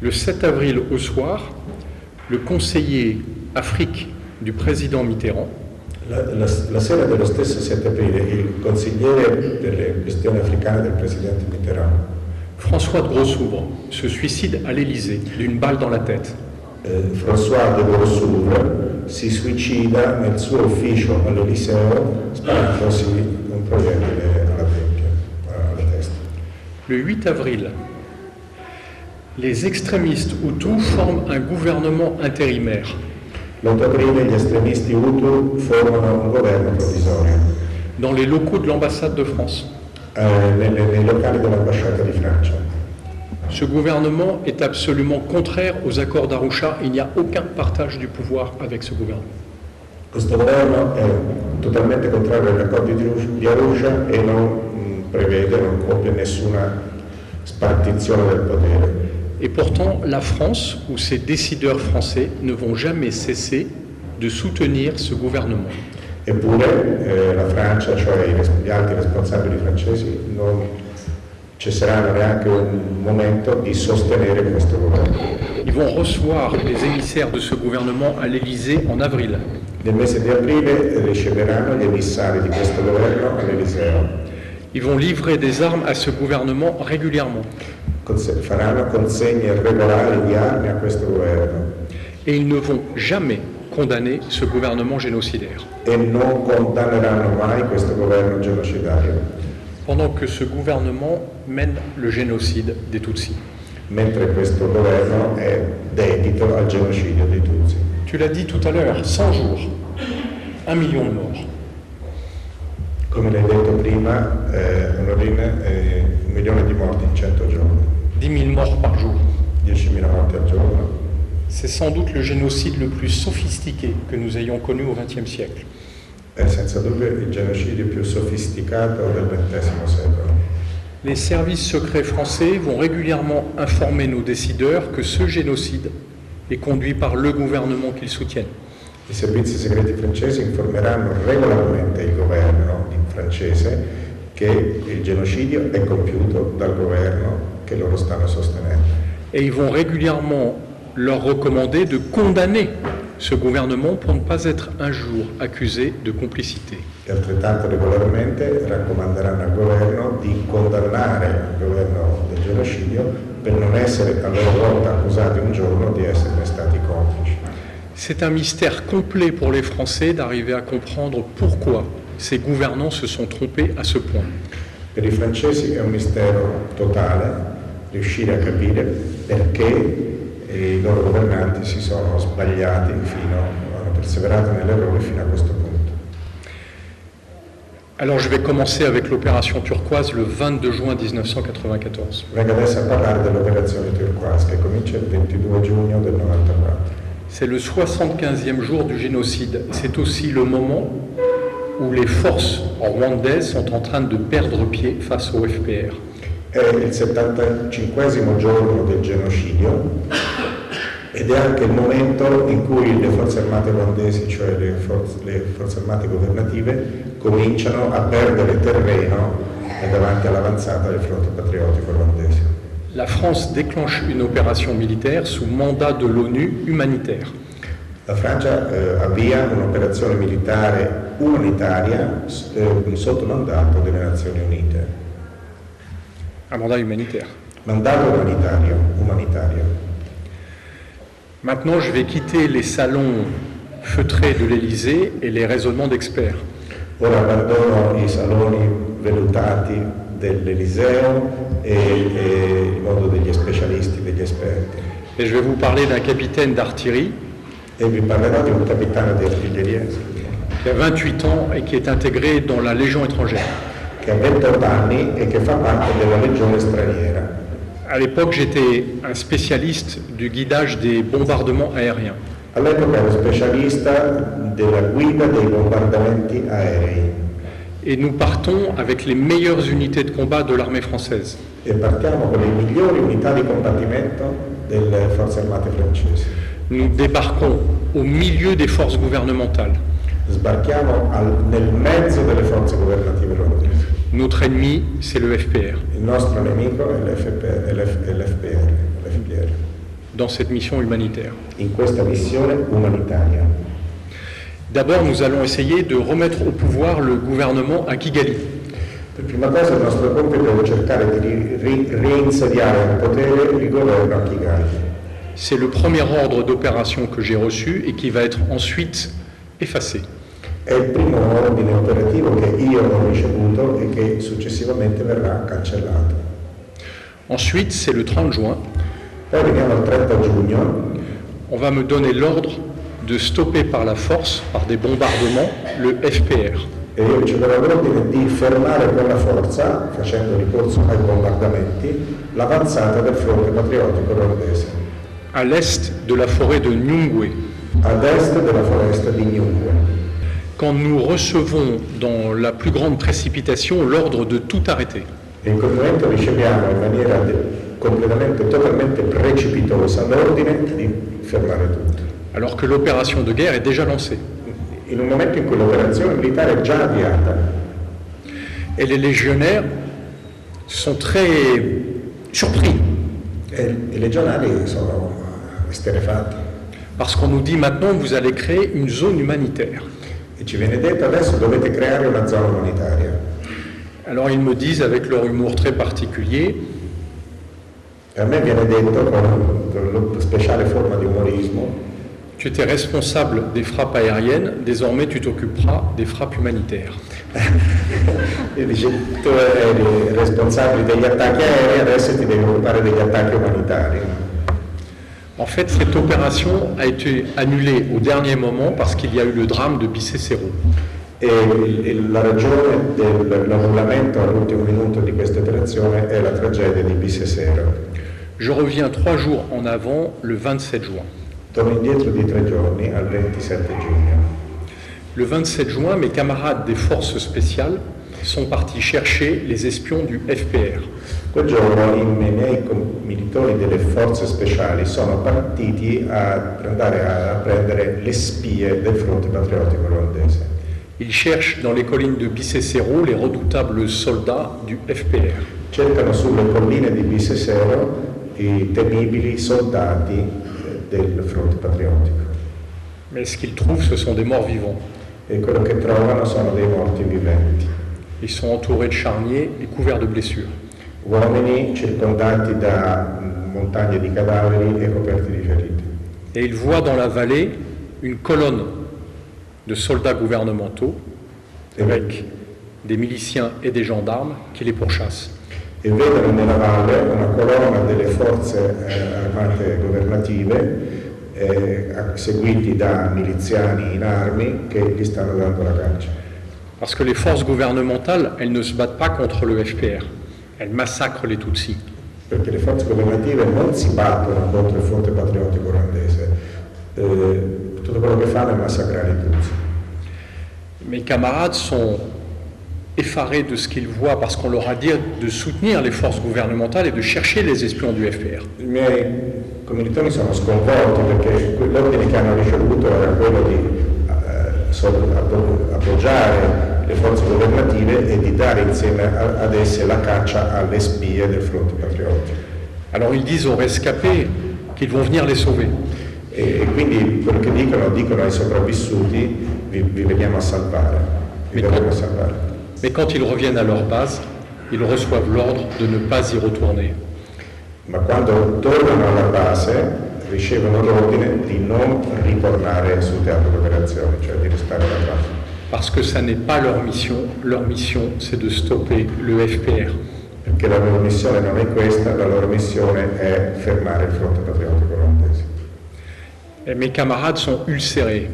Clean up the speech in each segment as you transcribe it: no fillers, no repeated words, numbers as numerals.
Le 7 avril au soir, le conseiller Afrique du président Mitterrand La sera dello stesso 7 aprile il consigliere delle questioni africane del presidente Mitterrand, François de Grossouvre, se suicide à l'Élysée d'une balle dans la tête. François de Grossouvre si suicida nel suo ufficio all'Eliseo sparandosi un proiettile alla testa. Le 8 avril, les extrémistes Hutus forment un gouvernement intérimaire. L'8 aprile gli estremisti Hutu formano un governo provvisorio Dans les locaux de l'ambassade de France. nei locali dell'ambasciata di Francia. Ce gouvernement est absolument contraire aux accords d'Arusha. Il n'y a aucun partage du pouvoir avec ce gouvernement. Questo governo è totalmente contrario agli accordi di Arusha e non prevede, non compie nessuna spartizione del potere. Et pourtant, la France ou ses décideurs français ne vont jamais cesser de soutenir ce gouvernement. Eppure la Francia, cioè gli alti responsabili francesi, non cesseranno neanche un momento di sostenere questo governo. Ils vont recevoir les émissaires de ce gouvernement à l'Élysée en avril. Nel mese di aprile riceveranno gli emissari di questo governo all'Eliseo. Ils vont livrer des armes à ce gouvernement régulièrement. Faranno consegne regolari di armi a questo governo. Et ils ne vont jamais condamner ce gouvernement génocidaire. E non condanneranno mai questo governo genocidario. Pendant que ce gouvernement mène le génocide des Tutsis. Mentre questo governo è dedito al genocidio dei Tutsi. Tu l'as dit tout à l'heure, 100 jours, 1 million de morts. Come l'hai detto prima, Honorine, 1 milione di morti in 100 giorni. 10 000 morts par jour. 10.000 morti al giorno. C'est sans doute le génocide le plus sophistiqué que nous ayons connu au XXe siècle. È senza dubbio il genocidio più sofisticato del XX secolo. Les services secrets français vont régulièrement informer nos décideurs que ce génocide est conduit par le gouvernement qu'ils soutiennent. I servizi segreti francesi informeranno regolarmente il governo francese che il genocidio è compiuto dal governo che loro stanno sostenendo. Et ils vont régulièrement leur recommander de condamner ce gouvernement pour ne pas être un jour accusé de complicité. E altrettanto regolarmente raccomanderanno al governo di condannare il governo del genocidio per non essere a loro volta accusati un giorno di esserne stati complici. C'est un mystère complet pour les Français d'arriver à comprendre pourquoi ces gouvernants se sont trompés à ce point. Per i francesi è un mistero totale riuscire a capire perché i loro governanti si sono sbagliati hanno perseverato nell'errore fino a questo punto. Alors je vais commencer avec l'opération turquoise le 22 juin 1994. Vengo adesso a parlare dell'operazione Turquoise che comincia il 22 giugno del 94. C'est le 75e jour du génocide. C'est aussi le moment où les forces rwandaises sont en train de perdre pied face au FPR. È il 75esimo giorno del genocidio ed è anche il momento in cui le forze armate rwandesi, cioè le forze armate governative, cominciano a perdere terreno davanti all'avanzata del fronte patriottico rwandese. La France déclenche une opération militaire sous mandat de l'ONU humanitaire. La Francia avvia un'operazione militare umanitaria sotto mandato delle Nazioni Unite. Un mandat humanitaire. Mandato umanitario. Maintenant, je vais quitter les salons feutrés de l'Élysée et les raisonnements d'experts. Ora abbandono i saloni vellutati dell'Eliseo e il mondo degli specialisti, degli esperti. Et je vais vous parler d'un capitaine d'artillerie E vi parlerò di un capitano di artiglieria qui a 28 ans et qui est intégré dans la Légion étrangère. che ha 28 anni e che fa parte della legione straniera. À l'époque, j'étais un spécialiste du guidage des bombardements aériens. All'epoca ero specialista della guida dei bombardamenti aerei Et nous partons avec les meilleures unités de combat de l'armée française. e partiamo con le migliori unità di combattimento delle forze armate francesi. Nous débarquons au milieu des forces gouvernementales. Sbarchiamo nel mezzo delle forze governative rwandesi. Notre ennemi, c'est le FPR. Il nostro nemico è l'FPR. dans cette mission humanitaire. in questa missione umanitaria. D'abord, nous allons essayer de remettre au pouvoir le gouvernement à Kigali. Per prima cosa il nostro compito è cercare di reinsediare al potere il governo a Kigali. C'est le premier ordre d'opération que j'ai reçu et qui va être ensuite effacé. È il primo ordine operativo che io ho ricevuto e che successivamente verrà cancellato. Ensuite, c'est le 30 juin. Poi veniamo al 30 giugno, On va me donner l'ordre de stopper par la force, par des bombardements, le FPR. e io riceverò l'ordine di fermare con la forza, facendo ricorso ai bombardamenti, l'avanzata del fronte patriottico rwandese, à l'est de la forêt de Nyungwe. ad est della foresta di Nyungwe. Quand nous recevons dans la plus grande précipitation l'ordre de tout arrêter. E in quel momento riceviamo in maniera completamente, totalmente precipitosa l'ordine di fermare tutto. Alors que l'opération de guerre est déjà lancée. In un momento in cui l'operazione militare è già avviata. Et les légionnaires sont très surpris. E i legionari sono esterrefatti. Parce qu'on nous dit maintenant vous allez créer une zone humanitaire. E ci viene detto adesso dovete creare una zona umanitaria. Alors ils me disent avec leur humour très particulier, E a me viene detto con una speciale forma di umorismo: tu étais responsable des frappes aériennes, désormais tu t'occuperas des frappes humanitaires. e dice, tu eri responsabile degli attacchi aerei, adesso ti devi occupare degli attacchi umanitari. En fait, cette opération a été annulée au dernier moment parce qu'il y a eu le drame de Bicécéro. E la ragione dell'annullamento all'ultimo minuto di questa operazione è la tragedia di Bicécéro. Je reviens 3 jours en avant, le 27 juin. Torno indietro di 3 giorni, al 27 giugno. Le 27 juin, mes camarades des forces spéciales sont partis chercher les espions du FPR. Quel giorno i miei commilitoni delle forze speciali sono partiti ad andare a prendere le spie del fronte patriottico rwandese. Ils cherchent dans les collines de Bicécéro les redoutables soldats du FPR. Cercano sulle colline di Bicécéro i temibili soldati del fronte patriottico. Mais ce qu'ils trouvent, ce sont des morts vivants. E quello che trovano sono dei morti viventi. Ils sont entourés de charniers et couverts de blessures. Uomini circondati da montagne di cadaveri e coperti di ferite. Et ils voient dans la vallée une colonne de soldats gouvernementaux avec des miliciens et des gendarmes qui les pourchassent. E vedono nella valle una colonna delle forze armate governative seguiti da miliziani in armi che gli stanno dando la caccia. Parce que les forces gouvernementales, elles ne se battent pas contre le FPR. Elles massacrent les Tutsis. Perché le forze governative non si battono contro il fronte patriottico rwandese. Tutto quello che fanno è massacrare i Tutsi. Mes camarades sont effarés de ce qu'ils voient parce qu'on leur a dit de soutenir les forces gouvernementales et de chercher les espions du FPR. I miei commilitoni sono sconvolti perché l'ordine che hanno ricevuto era quello di appoggiare le forze governative e di dare insieme ad esse la caccia alle spie del fronte patriottico. Alors ils disent aux rescapés qu'ils vont venir les sauver. E quindi quello che dicono ai sopravvissuti: vi veniamo a salvare, vi verremo a salvare. Mais quand ils reviennent à leur base, ils reçoivent l'ordre de ne pas y retourner. Ma quando tornano alla base ricevono l'ordine di non ritornare sul teatro d'operazione, cioè di restare alla base. Parce que ça n'est pas leur mission c'est de stopper le FPR. Perché la loro missione non è questa, la loro missione è fermare il fronte patriottico rwandese. Et mes camarades sont ulcérés.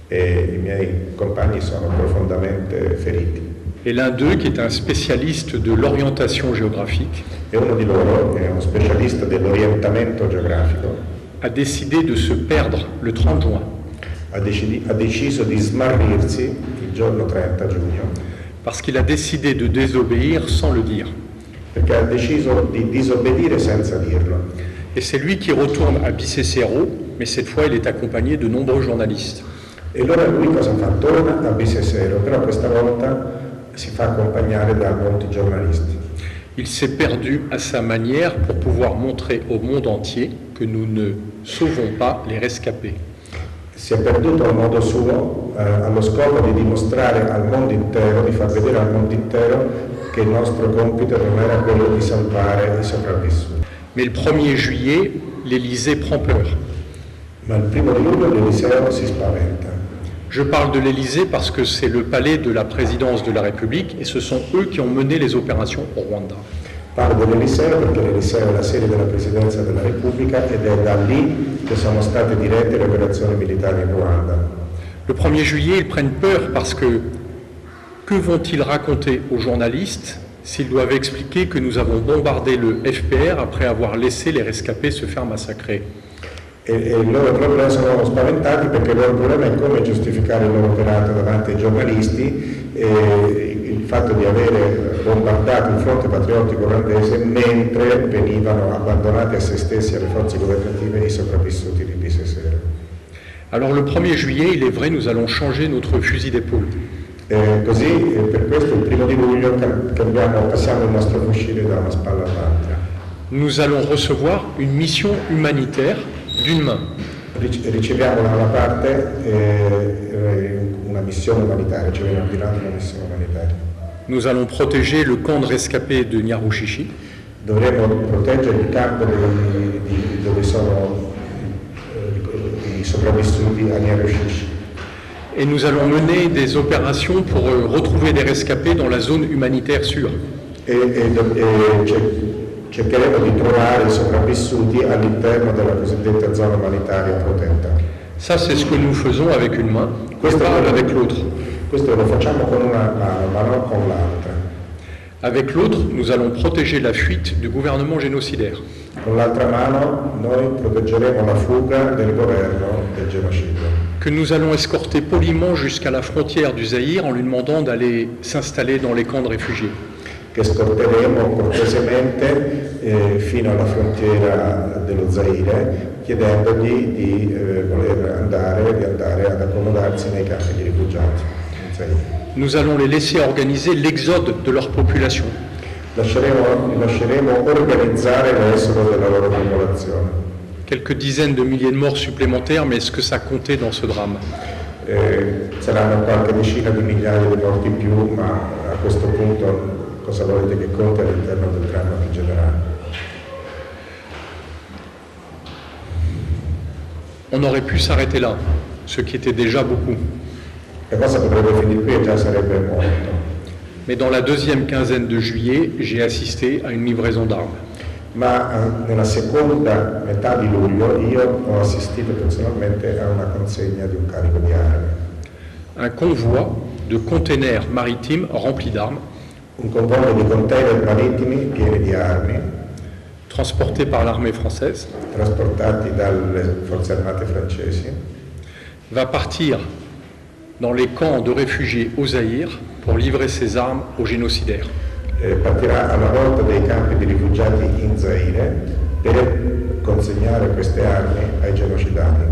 E i miei compagni sono profondamente feriti. Et l'un d'eux, qui est un spécialiste de l'orientation géographique, E uno di loro, che è uno specialista dell'orientamento geografico, a décidé de se perdre le 30 juin. ha deciso di smarrirsi il giorno 30 giugno, Parce qu'il a décidé de désobéir sans le dire. perché ha deciso di disobbedire senza dirlo. Et c'est lui qui retourne à Bicécéro, mais cette fois il est accompagné de nombreux journalistes. E allora lui cosa fa? Torna a Bicécéro, però questa volta si fa accompagnare da molti giornalisti. Il s'est perdu à sa manière pour pouvoir montrer au monde entier que nous ne sauvons pas les rescapés. Si è perduto a modo suo allo scopo di dimostrare al mondo intero, di far vedere al mondo intero che il nostro compito non era quello di salvare i sopravvissuti. Mais le 1er juillet, l'Élysée prend peur. Ma il 1° di luglio l'Eliseo si spaventa. Je parle de l'Élysée parce que c'est le palais de la présidence de la République et ce sont eux qui ont mené les opérations au Rwanda. Parlo dell'Eliseo perché l'Eliseo è la sede della Presidenza della Repubblica ed è da lì che sono state dirette le operazioni militari in Ruanda. Le 1er juillet, ils prennent peur parce que vont-ils raconter aux journalistes s'ils doivent expliquer que nous avons bombardé le FPR après avoir laissé les rescapés se faire massacrer? E i loro problemi sono spaventati perché il loro problema è come giustificare il loro operato davanti ai giornalisti e il fatto di avere bombardato il fronte patriottico olandese mentre venivano abbandonati a se stessi e alle forze governative i sopravvissuti di BSSR. Alors le 1er juillet, il est vrai, nous allons changer notre fusil d'épaule. Così per questo il 1° di luglio passiamo il nostro fucile da una spalla all'altra. Nous allons recevoir une mission humanitaire d'une main. Riceviamo da una parte una missione umanitaria, ci viene ordinata una missione umanitaria. Nous allons protéger le camp de rescapés de Nyarushishi. Dovremo proteggere il campo dove sono i sopravvissuti a Nyarushishi. Et nous allons mener des opérations pour retrouver des rescapés dans la zone humanitaire sûre. Cercheremo di trovare i sopravvissuti all'interno della cosiddetta zona umanitaria protetta. Ça, c'est ce que nous faisons avec une main, pas avec l'autre. Questo lo facciamo con una mano, ma non con l'altra. Avec l'autre, nous allons protéger la fuite du gouvernement génocidaire. Con l'altra mano noi proteggeremo la fuga del governo del genocidio. Que nous allons escorter poliment jusqu'à la frontière du Zaïre en lui demandant d'aller s'installer dans les camps de réfugiés. Che scorteremo cortesemente fino alla frontiera dello Zaire, chiedendogli di andare ad accomodarsi nei campi di rifugiati in Zaire. Nous allons les laisser organiser l'exode de leur population. Lasceremo organizzare l'esodo della loro popolazione. Quelques dizaines de milliers de morts supplémentaires, mais est-ce que ça comptait dans ce drame? Saranno qualche decina di migliaia di morti in più, ma a questo punto cosa volete che conti all'interno del dramma più generale? On aurait pu s'arrêter là, ce qui était déjà beaucoup. La cosa potrebbe finire qui e già sarebbe morto. Mais dans la deuxième quinzaine de juillet, j'ai assisté à une livraison d'armes. Ma nella seconda metà di luglio io ho assistito personalmente a una consegna di un carico di armi. Un convoi de containers maritimes remplis d'armes, Un convoglio di container marittimi pieni di armi, transportés par l'armée française, trasportati dalle forze armate francesi, va partir dans les camps de réfugiés au Zaïre pour livrer ses armes aux génocidaires. Partirà alla volta dei campi di rifugiati in Zaire per consegnare queste armi ai genocidati.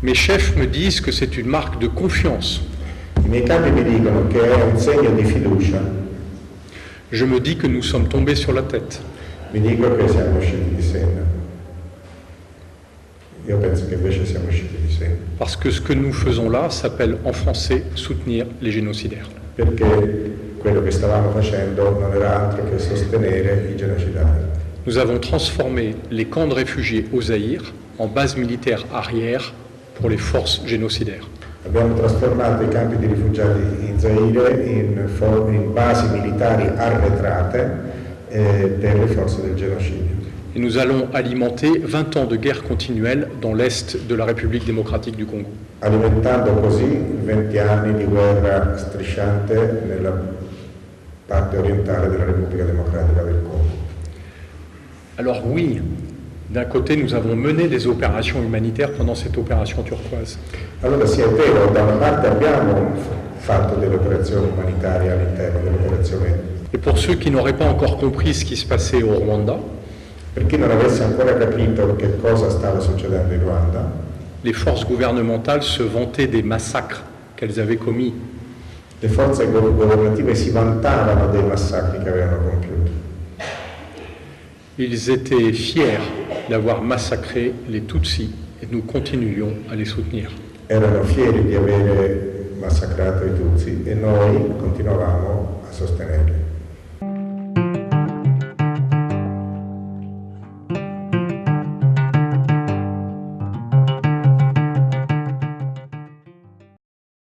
Mes chefs me disent que c'est une marque de confiance. I miei capi mi dicono che è un segno di fiducia. Je me dis que nous sommes tombés sur la tête. Mi dico che siamo usciti di senna. Io penso che invece siamo usciti di senna. Parce que ce que nous faisons là s'appelle en français soutenir les génocidaires. Perché quello che stavamo facendo non era altro che sostenere i genocidati. Nous avons transformé les camps de réfugiés au Zaïre en base militaire arrière pour les forces génocidaires. Abbiamo trasformato i campi di rifugiati in Zaire in basi militari arretrate per le forze del genocidio. Et nous allons alimenter 20 ans de guerre continuelle dans l'est de la République démocratique du Congo. Alimentando così 20 anni di guerra strisciante nella parte orientale della Repubblica Democratica del Congo. Alors oui, d'un côté, nous avons mené des opérations humanitaires pendant cette opération turquoise. Allora sì, è vero, da una parte abbiamo fatto delle operazioni umanitarie all'interno dell'operazione. Et pour ceux qui n'auraient pas encore compris ce qui se passait au Rwanda, per chi non avesse ancora capito che cosa stava succedendo in Ruanda, les forces gouvernementales se vantaient des massacres qu'elles avaient commis. le forze governative si vantavano dei massacri che avevano compiuto. Ils étaient fiers d'avoir massacré les Tutsis et nous continuions à les soutenir. Erano fieri di avere massacrato i Tutsi e noi continuavamo a sostenerli.